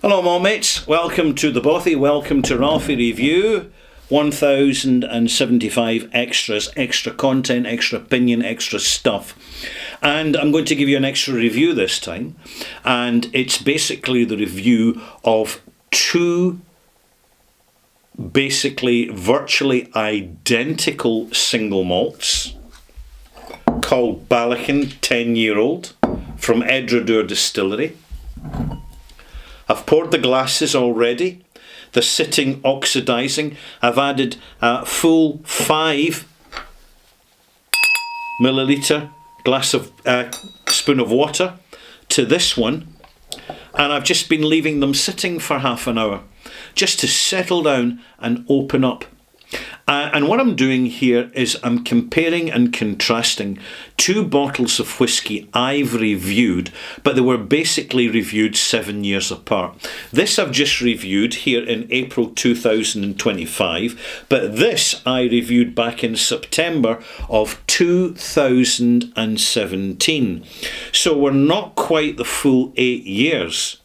Hello malt mates, welcome to the Bothy, welcome to Ralphie Review. 1075 extras, extra content, extra opinion, extra stuff. And I'm going to give you an extra review this time. And it's basically the review of two basically virtually identical single malts called Balakin 10-year-old from Edradour Distillery. I've poured the glasses already. They're sitting oxidising. I've added a full 5 milliliter spoon of water to this one, and I've just been leaving them sitting for half an hour just to settle down and open up. And what I'm doing here is I'm comparing and contrasting two bottles of whiskey I've reviewed, but they were basically reviewed 7 years apart. This I've just reviewed here in April 2025, but this I reviewed back in September of 2017. So we're not quite the full 8 years,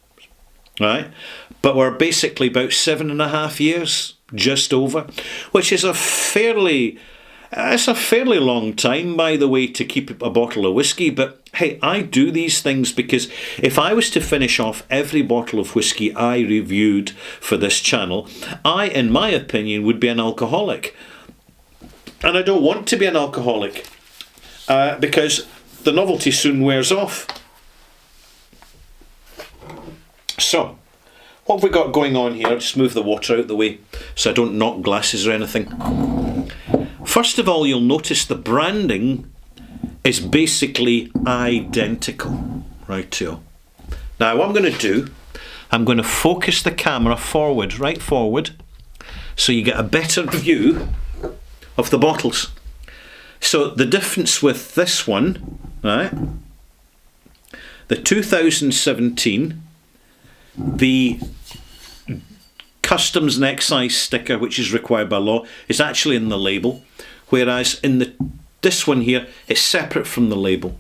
right? But we're basically about 7.5 years. Just over, which is a fairly long time, by the way, to keep a bottle of whiskey. But hey, I do these things because if I was to finish off every bottle of whiskey I reviewed for this channel, I, in my opinion, would be an alcoholic. And I don't want to be an alcoholic because the novelty soon wears off. So, what have we got going on here? I'll just move the water out the way so I don't knock glasses or anything. First of all, you'll notice the branding is basically identical. Rightio. Now, what I'm going to do, I'm going to focus the camera forward, right forward, so you get a better view of the bottles. So the difference with this one, right, the 2017, the customs and excise sticker, which is required by law, is actually in the label, whereas in this one here, it's separate from the label.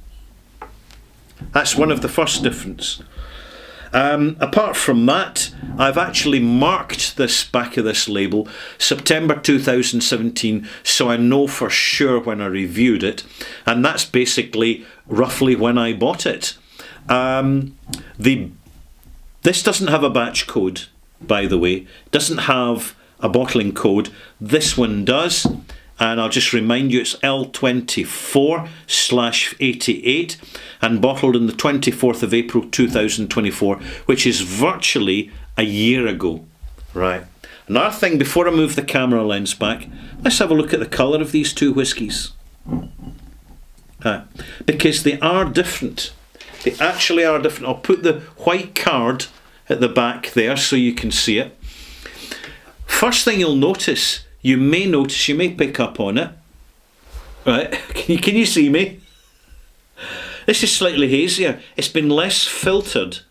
That's one of the first difference. Apart from that, I've actually marked this back of this label September 2017, so I know for sure when I reviewed it, and that's basically roughly when I bought it. This doesn't have a batch code, by the way. It doesn't have a bottling code. This one does. And I'll just remind you, it's L24/88 and bottled on the 24th of April 2024, which is virtually a year ago. Right. Another thing, before I move the camera lens back, let's have a look at the colour of these two whiskies. Because they are different. They actually are different. I'll put the white card at the back there so you can see it. First thing you'll notice, you may pick up on it. Right? Can you see me? This is slightly hazier. It's been less filtered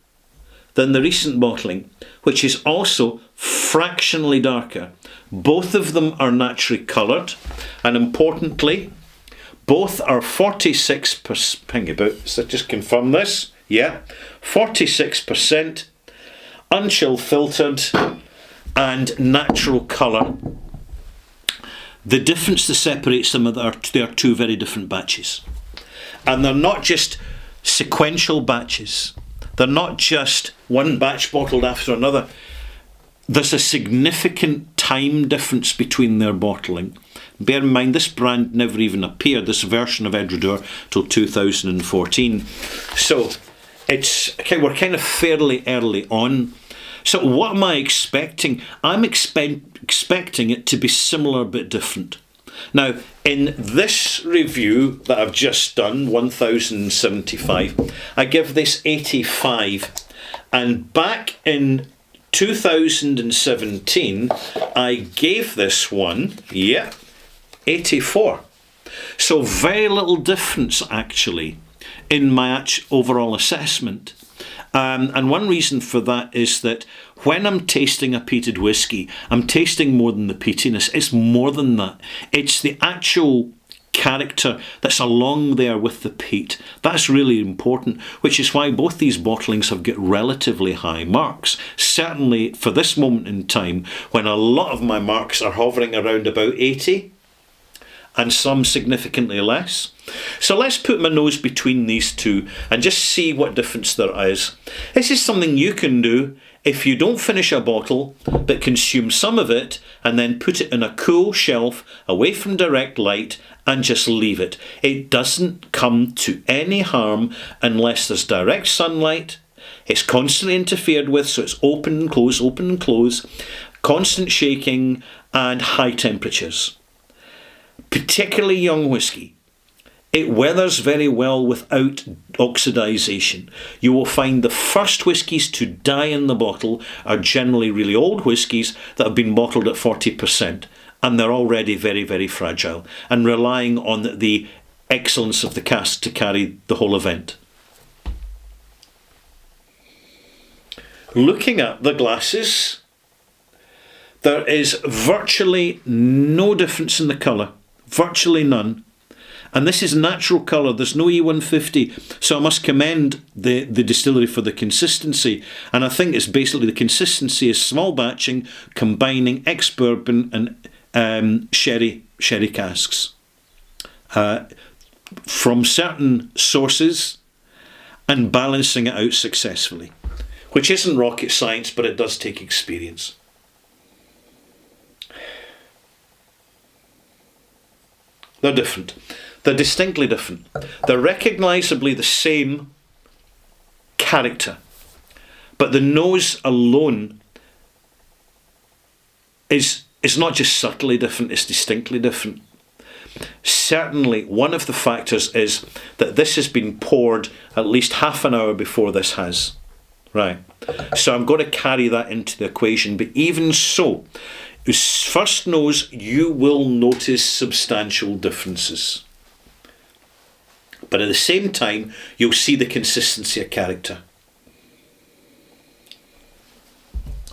than the recent bottling, which is also fractionally darker. Both of them are naturally coloured, and importantly, both are 46%, hang about, so just confirm this, yeah, 46% unchill filtered and natural colour. The difference that separates them are they are two very different batches. And they're not just sequential batches. They're not just one batch bottled after another. There's a significant time difference between their bottling. Bear in mind, this brand never even appeared, this version of Edradour, till 2014. So we're kind of fairly early on. So what am I expecting? I'm expecting it to be similar but different. Now, in this review that I've just done, 1075, I give this 85. And back in 2017, I gave this one, 84. So very little difference actually in my overall assessment. And one reason for that is that when I'm tasting a peated whiskey, I'm tasting more than the peatiness. It's more than that. It's the actual character that's along there with the peat. That's really important, which is why both these bottlings have got relatively high marks. Certainly for this moment in time, when a lot of my marks are hovering around about 80, and some significantly less. So let's put my nose between these two and just see what difference there is. This is something you can do if you don't finish a bottle but consume some of it and then put it in a cool shelf away from direct light and just leave it. It doesn't come to any harm unless there's direct sunlight. It's constantly interfered with, so it's open and close, constant shaking and high temperatures. Particularly young whisky. It weathers very well without oxidisation. You will find the first whiskies to die in the bottle are generally really old whiskies that have been bottled at 40%, and they're already very, very fragile and relying on the excellence of the cask to carry the whole event. Looking at the glasses, there is virtually no difference in the colour. Virtually none. And this is natural colour. There's no E150. So I must commend the distillery for the consistency. And I think it's basically the consistency is small batching, combining ex-bourbon and sherry casks from certain sources and balancing it out successfully. Which isn't rocket science, but it does take experience. They're different. They're distinctly different. They're recognisably the same character. But the nose alone is not just subtly different, it's distinctly different. Certainly, one of the factors is that this has been poured at least half an hour before this has. Right. So I'm going to carry that into the equation. But even so, first nose, you will notice substantial differences. But at the same time, you'll see the consistency of character.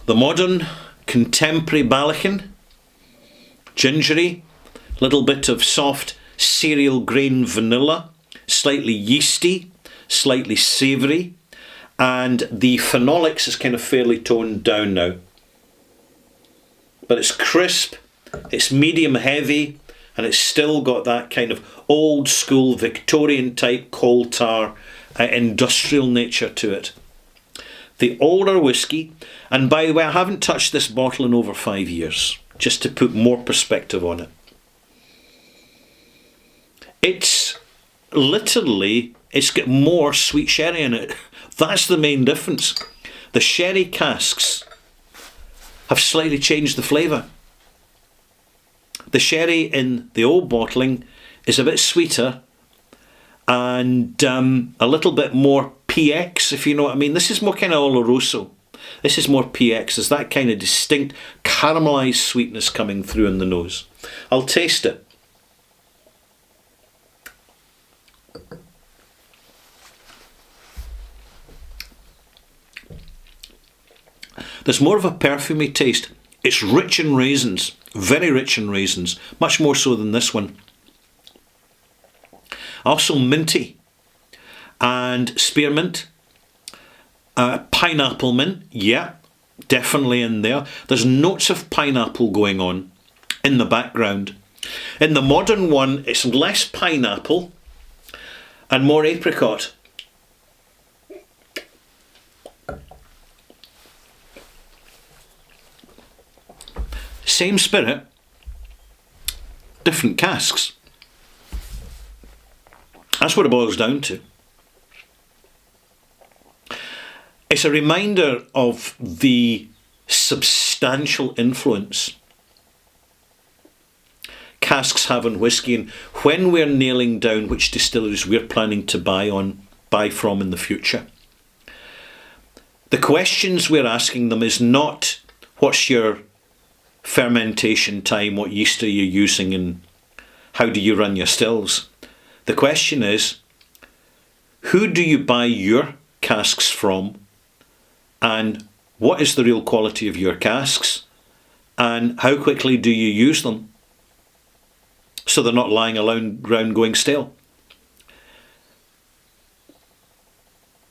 The modern, contemporary Balakin, gingery, little bit of soft cereal grain vanilla, slightly yeasty, slightly savoury, and the phenolics is kind of fairly toned down now. But it's crisp, it's medium heavy, and it's still got that kind of old school Victorian type coal tar industrial nature to it. The older whisky, and by the way, I haven't touched this bottle in over 5 years, just to put more perspective on it. It's got more sweet sherry in it. That's the main difference. The sherry casks have slightly changed the flavour. The sherry in the old bottling is a bit sweeter and a little bit more PX, if you know what I mean. This is more kind of Oloroso. This is more PX. There's that kind of distinct caramelised sweetness coming through in the nose. I'll taste it. There's more of a perfumey taste. It's rich in raisins, very rich in raisins, much more so than this one. Also minty and spearmint, pineapple mint, yeah, definitely in there. There's notes of pineapple going on in the background. In the modern one, it's less pineapple and more apricot. Same spirit, different casks. That's what it boils down to. It's a reminder of the substantial influence casks have on whisky, and when we're nailing down which distilleries we're planning to buy from in the future. The questions we're asking them is not what's your fermentation time, what yeast are you using, and how do you run your stills. The question is, who do you buy your casks from, and what is the real quality of your casks, and how quickly do you use them? so they're not lying around going stale.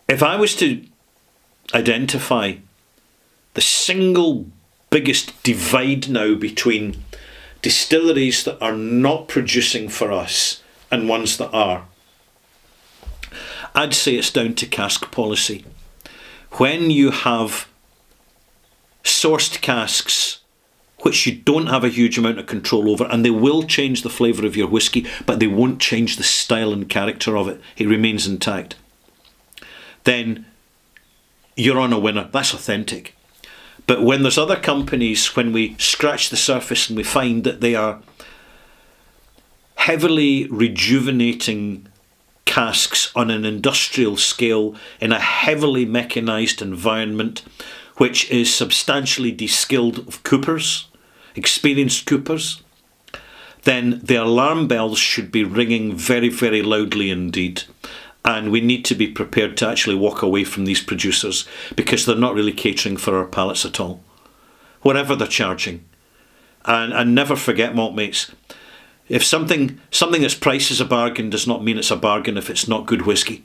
If I was to identify the single biggest divide now between distilleries that are not producing for us and ones that are, I'd say it's down to cask policy. When you have sourced casks which you don't have a huge amount of control over, and they will change the flavour of your whisky, but they won't change the style and character of it, it remains intact, then you're on a winner. That's authentic. But when there's other companies, when we scratch the surface and we find that they are heavily rejuvenating casks on an industrial scale in a heavily mechanised environment, which is substantially de-skilled of coopers, experienced coopers, then the alarm bells should be ringing very, very loudly indeed. And we need to be prepared to actually walk away from these producers because they're not really catering for our palates at all, whatever they're charging. And never forget, maltmates, if something that's priced as a bargain does not mean it's a bargain if it's not good whisky.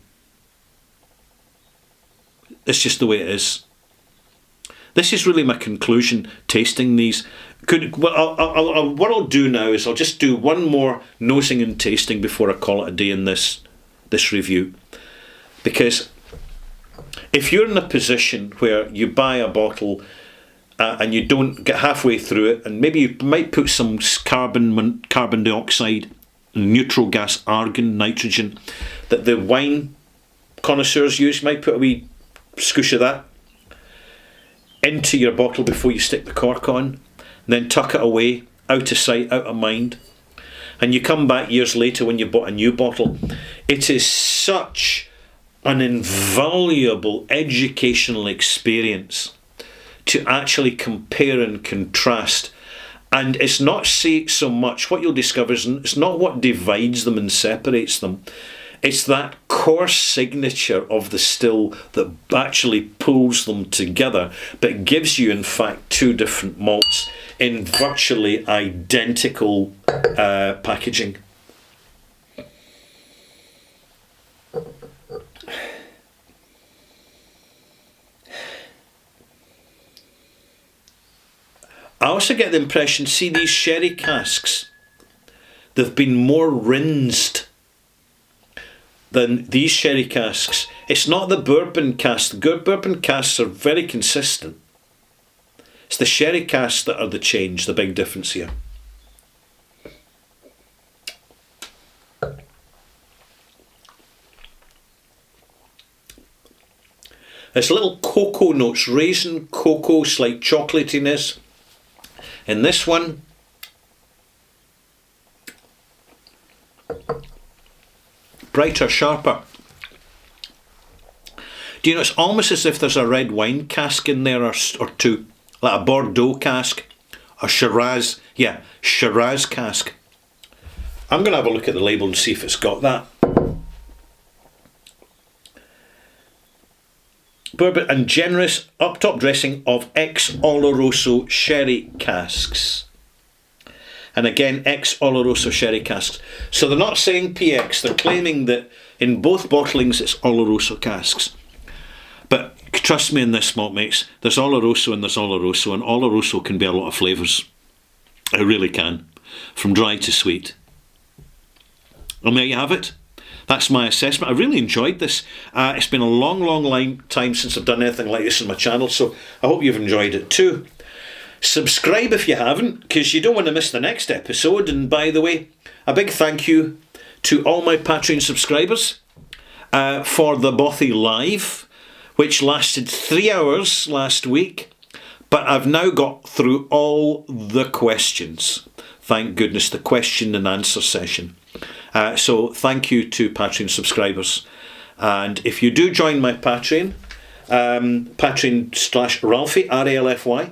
It's just the way it is. This is really my conclusion, tasting these. What I'll do now is I'll just do one more nosing and tasting before I call it a day in this review. Because if you're in a position where you buy a bottle and you don't get halfway through it, and maybe you might put some carbon dioxide, neutral gas, argon, nitrogen, that the wine connoisseurs use, you might put a wee scoosh of that into your bottle before you stick the cork on, and then tuck it away, out of sight, out of mind. And you come back years later when you bought a new bottle. It is such an invaluable educational experience to actually compare and contrast. And it's not so much, what you'll discover is it's not what divides them and separates them. It's that core signature of the still that actually pulls them together, but gives you, in fact, two different malts in virtually identical packaging. I also get the impression, see these sherry casks, they've been more rinsed than these sherry casks. It's not the bourbon casks. The bourbon casks are very consistent. It's the sherry casks that are the change, the big difference here. There's little cocoa notes, raisin, cocoa, slight chocolatiness. In this one, brighter, sharper. Do you know, it's almost as if there's a red wine cask in there or two, like a Bordeaux cask, a Shiraz, Shiraz cask. I'm going to have a look at the label and see if it's got that. Bourbon and generous up-top dressing of ex-Oloroso sherry casks. And again, ex-Oloroso sherry casks. So they're not saying PX, they're claiming that in both bottlings it's Oloroso casks. But trust me in this, maltmates, there's Oloroso and Oloroso can be a lot of flavours. It really can. From dry to sweet. And there you have it. That's my assessment. I really enjoyed this. It's been a long time since I've done anything like this on my channel, so I hope you've enjoyed it too. Subscribe if you haven't, because you don't want to miss the next episode. And by the way, a big thank you to all my Patreon subscribers for the Bothy Live, which lasted 3 hours last week, but I've now got through all the questions. Thank goodness, the question and answer session. So thank you to Patreon subscribers. And if you do join my Patreon, Patreon/Ralphie, R-A-L-F-Y,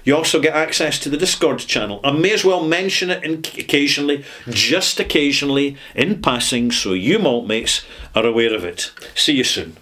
you also get access to the Discord channel. I may as well mention it occasionally, just occasionally, in passing, so you maltmates are aware of it. See you soon.